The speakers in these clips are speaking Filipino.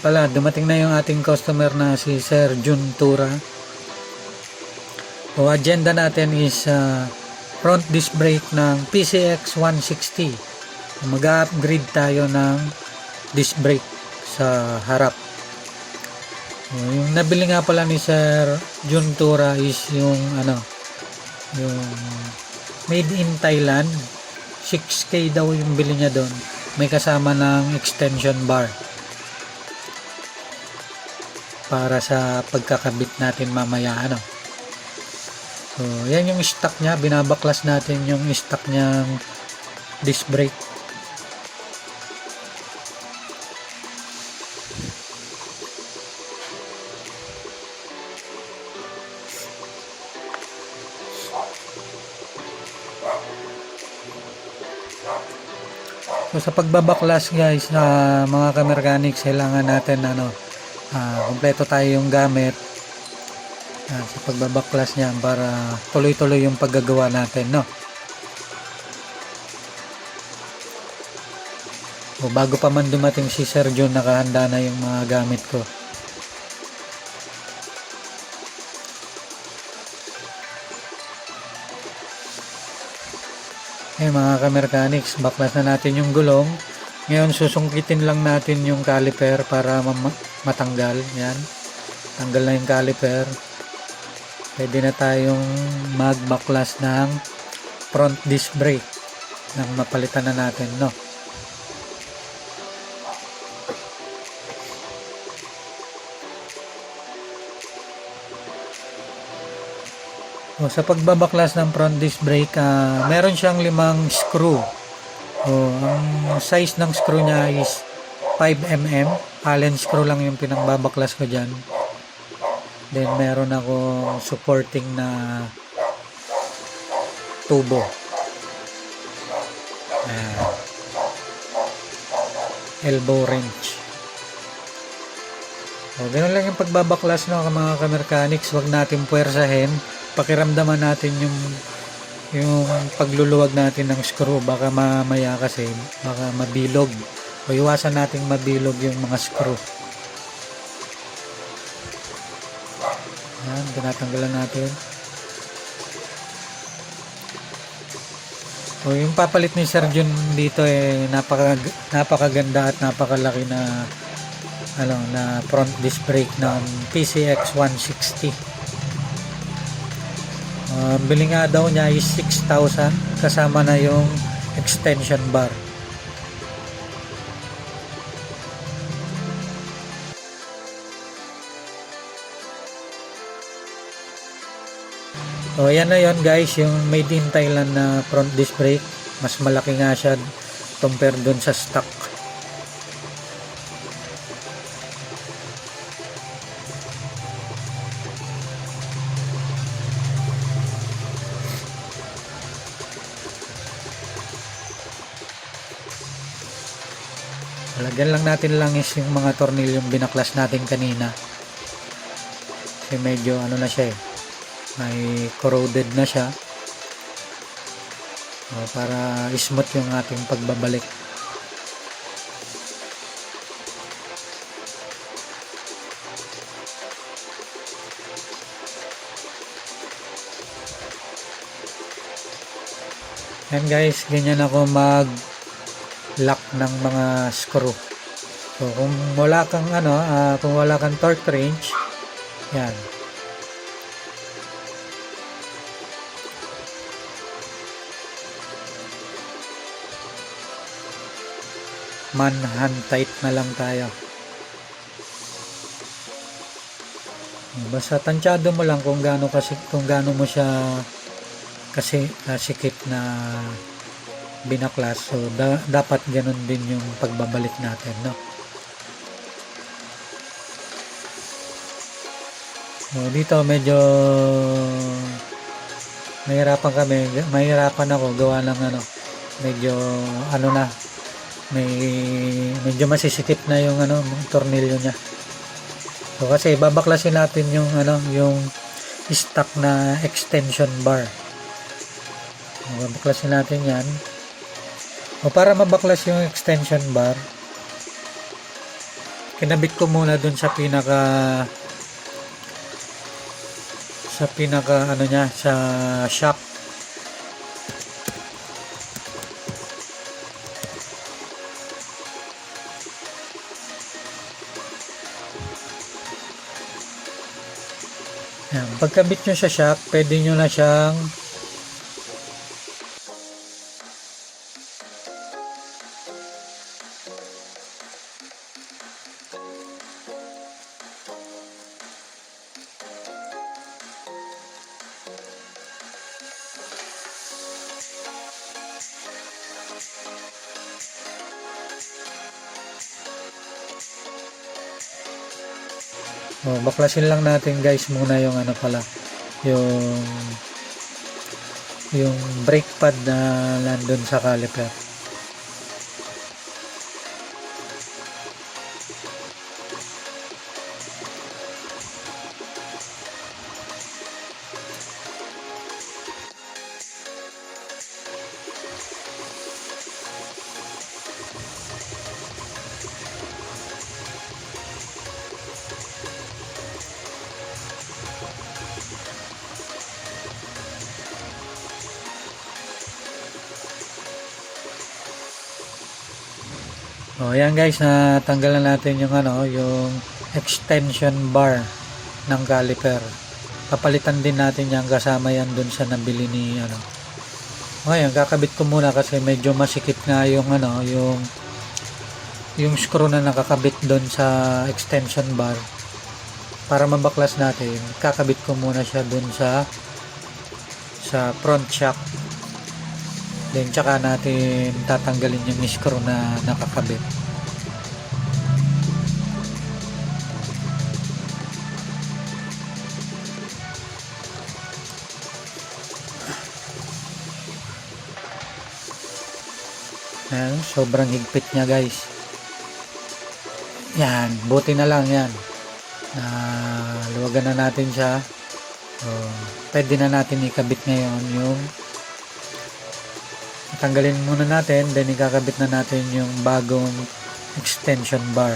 pala, dumating na yung ating customer na si Sir Jun Tura. O agenda natin is front disc brake ng PCX 160. Mag-upgrade tayo ng disc brake sa harap. Yung nabili nga pala ni Sir Jun Tura is yung yung made in Thailand. 6K daw yung bili niya doon. May kasama ng extension bar para sa pagkakabit natin mamaya So yan yung stock niya, binabaklas natin yung stock niyang disc brake. So sa pagbabaklas guys, mga ka-mechanics, kailangan natin kumpleto tayo yung gamit sa pagbabaklas niya para tuloy-tuloy yung paggagawa natin, O bago pa man dumating si Sir John, nakahanda na yung mga gamit ko. Mga ka-mechanics, baklas na natin yung gulong. Ngayon susungkitin lang natin yung caliper para matanggal. Yan, tanggal na yung caliper. Pwede na tayong magbaklas ng front disc brake nang mapalitan na natin, Sa pagbabaklas ng front disc brake, meron siyang 5 screw. Ang size ng screw niya is 5mm. Allen screw lang yung pinagbabaklas ko dyan. Then meron akong supporting na tubo. Elbow wrench. Ganun lang yung pagbabaklas, mga ka-mechanics. Huwag natin puwersahin. Pakiramdaman natin yung pagluluwag natin ng screw. Baka mamaya kasi baka mabilog, o iwasan nating mabilog yung mga screw. Yan, tinatanggalan natin. Yung papalit ni Sir Jun dito napakaganda at napakalaki na na front disc brake ng PCX 160. Bili nga daw niya is 6,000 kasama na yung extension bar. Yan na yon guys, yung made in Thailand na front disc brake. Mas malaki nga siya compare dun sa stock. Lagyan lang natin langis yung mga tornilyong binaklas natin kanina. Kasi medyo na siya may corroded na siya. Para smooth yung ating pagbabalik. And guys, ganyan ako mag-lock ng mga screw. So kung wala kang kung wala kang torque wrench, yan. Man-hand tight na lang tayo. Basta tansyado mo lang kung gaano mo siya kasi sikip na binaklas. So dapat ganun din yung pagbabalik natin, dito medyo mahirapan ako gawa ng medyo medyo masisikip na yung tornilyo niya. So kasi babaklasin natin yung yung stock na extension bar. Babaklasin natin yan. Para mabaklas yung extension bar, kinabit ko muna dun sa pinaka ano niya, sa shock. Yan. Pagkabit nyo sa shock, pwede nyo na siyang baklasin lang natin guys muna yung ano pala, yung brake pad na nandun sa caliper. Ayan guys, natanggalan natin yung ano, yung extension bar ng caliper. Papalitan din natin yan, kasama yan dun sa nabili ni ano. Ngayon, kakabit ko muna kasi medyo masikip nga yung ano, yung screw na nakakabit dun sa extension bar. Para mabaklas natin, kakabit ko muna siya dun sa front shock. Then tsaka natin tatanggalin yung screw na nakakabit. Ayan, sobrang higpit niya guys. Yan, buti na lang yan. Luwagan na natin siya. Pwede na natin ikabit ngayon yung tanggalin muna natin, then ikakabit na natin yung bagong extension bar.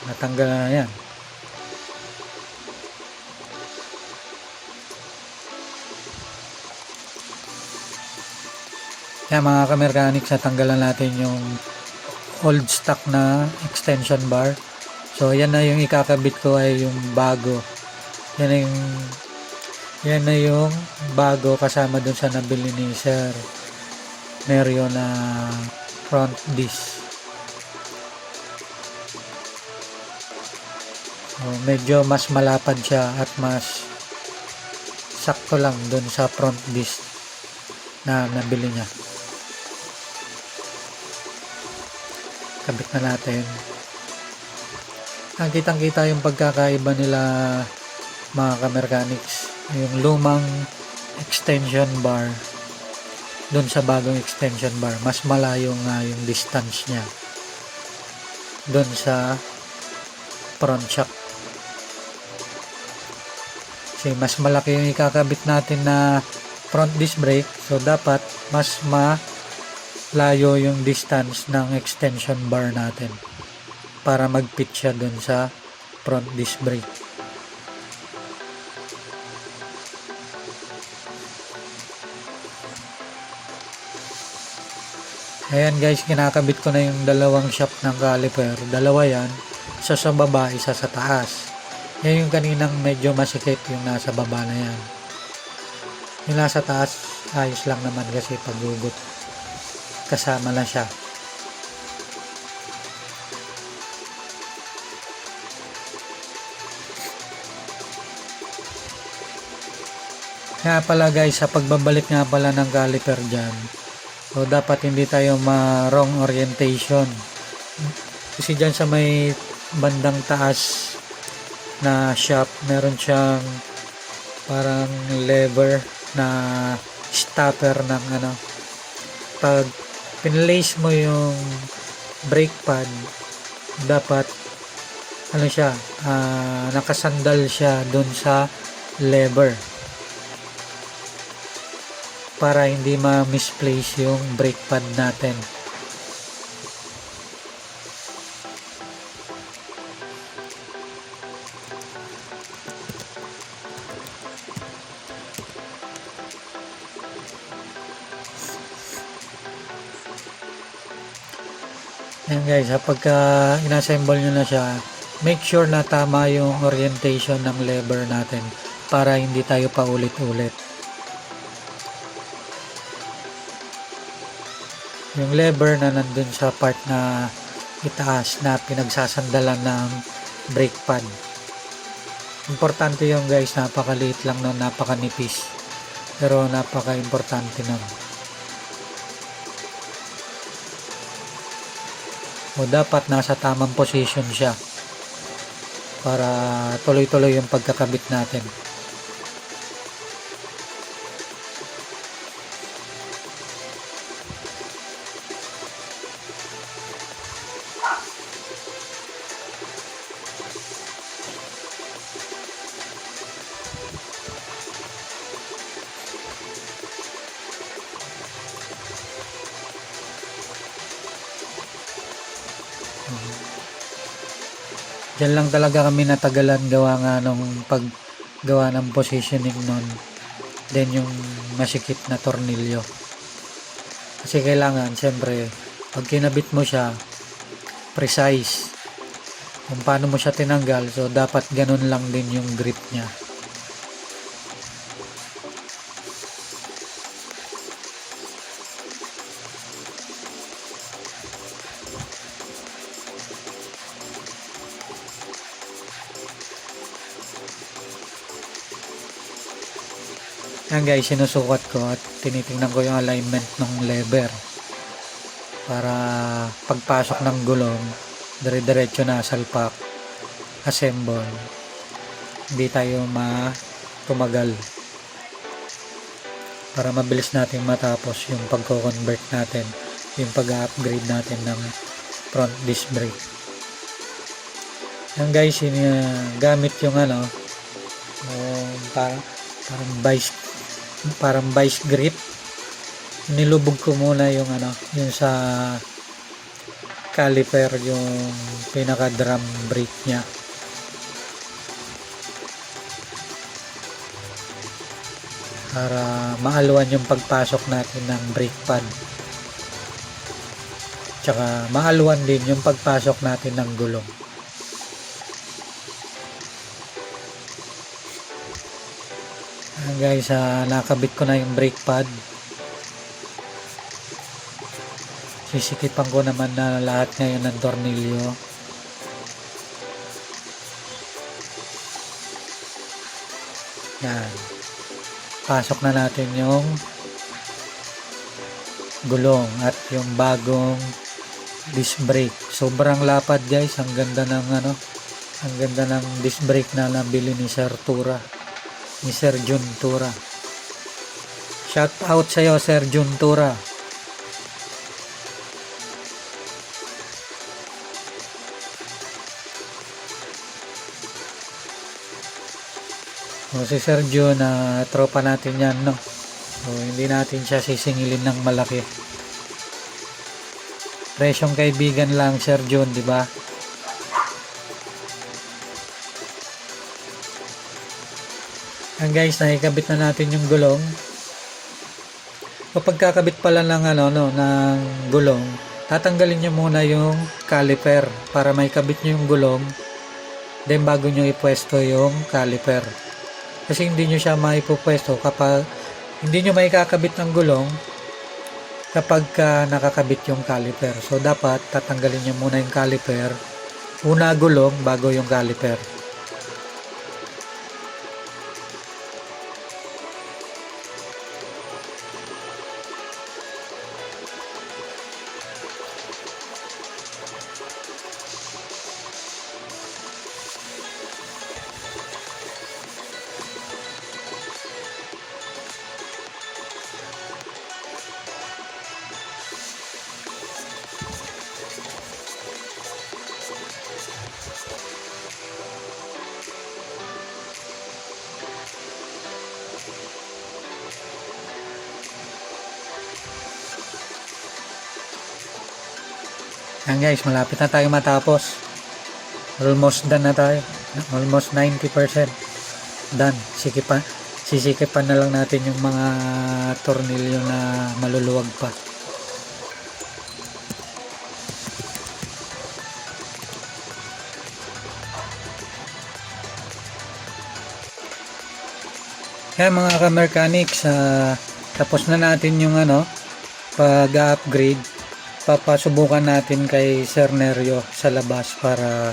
Natanggal na yan. Kaya mga ka-mechanics, natanggalan natin yung old stock na extension bar. So yan na yung ikakabit ko, ay yung bago. Yan na yung bago kasama dun sa nabili ni Sir Nerio na front disc. So, medyo mas malapad siya at mas sakto lang dun sa front disc na nabili niya. Kabit na natin. Kitang-kita yung pagkakaiba nila mga ka-mechanics. Yung lumang extension bar dun sa bagong extension bar, mas malayo nga yung distance niya dun sa front shock. Kasi mas malaki yung ikakabit natin na front disc brake, so dapat mas malayo yung distance ng extension bar natin para mag-fit siya dun sa front disc brake. Ayan guys, kinakabit ko na yung dalawang shaft ng caliper. Dalawa yan, isa sa baba, isa sa taas. Yan yung kaninang medyo masikip, yung nasa baba na yan. Yung nasa taas, ayos lang naman kasi paggugot kasama na siya. Kaya pala guys, sa pagbabalik nga pala ng caliper dyan, so dapat hindi tayo ma-wrong orientation. Kasi dyan sa may bandang taas na shaft, meron siyang parang lever na stopper ng ano. Pag pinlace mo yung brake pad, dapat ano siya, nakasandal siya dun sa lever para hindi ma-misplace yung brake pad natin. Ayan guys, kapag inassemble nyo na siya, make sure na tama yung orientation ng lever natin para hindi tayo paulit-ulit. Yung lever na nandun sa part na itaas na pinagsasandalan ng brake pad. Importante yung guys, napakaliit lang nun, napakanipis. Pero napaka-importante nun. O dapat nasa tamang position siya para tuloy-tuloy yung pagkakabit natin. Diyan lang talaga kami natagalan gawa nga nung paggawa ng positioning nun. Then yung masikip na tornilyo. Kasi kailangan, siyempre, pag kinabit mo siya, precise. Kung paano mo siya tinanggal, so dapat ganun lang din yung grip niya. Yan guys, sinusukat ko at tinitingnan ko yung alignment ng lever para pagpasok ng gulong dire-diretso na salpak, assemble, hindi tayo tumagal para mabilis natin matapos yung pagko-convert natin, yung pag-upgrade natin ng front disc brake. Yan guys, gamit yung parang vice grip. Nilubog ko muna yung yung sa caliper, yung pinaka drum brake nya para maalwan yung pagpasok natin ng brake pad, tsaka maalwan din yung pagpasok natin ng gulong. Guys, nakabit ko na yung brake pad. Sisikipan ko naman na lahat ngayon ng tornilyo. Yan. Pasok na natin yung gulong at yung bagong disc brake. Sobrang lapad guys, ang ganda ng disc brake na nabili ni Sir Jun Tura. Shout out sa iyo, Sir Jun Tura. Si Sir Jun, tropa natin yan, no? So, hindi natin siya sisingilin ng malaki. Presyong kaibigan lang, Sir Jun, di ba? Guys, nakikabit na natin yung gulong. Kapag kakabit pala ng ng gulong, tatanggalin nyo muna yung caliper para may kabit nyo yung gulong, then bago nyo ipwesto yung caliper. Kasi hindi nyo siya maipupwesto kapag hindi nyo maikakabit ng gulong kapag nakakabit yung caliper. So dapat tatanggalin nyo muna yung caliper, una gulong bago yung caliper. Yan guys, malapit na tayo matapos. Almost done na tayo. Almost 90% done. Sisikipan na lang natin yung mga tornilyo na maluluwag pa. Kaya mga ka-mechanics, tapos na natin yung pag-upgrade. Papasubukan natin kay Sir Nerio sa labas para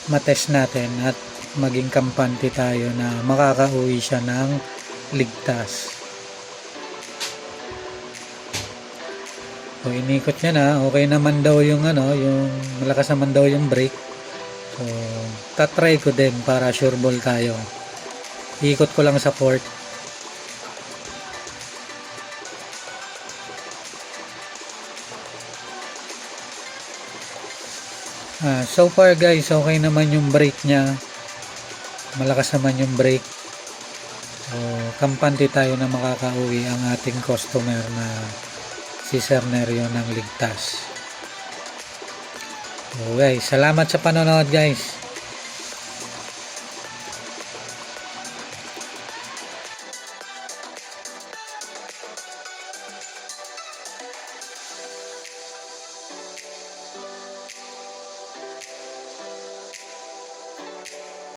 matest natin at maging kampante tayo na makakauwi siya ng ligtas. So inikot niya na, okay naman daw yung yung malakas naman daw yung brake. So tatry ko din para sure ball tayo. Ikot ko lang sa port. So far guys, okay naman yung brake niya. Malakas naman yung brake. So kampante tayo na makakauwi ang ating customer na si Sir Nerio ng ligtas. So guys, salamat sa panonood guys.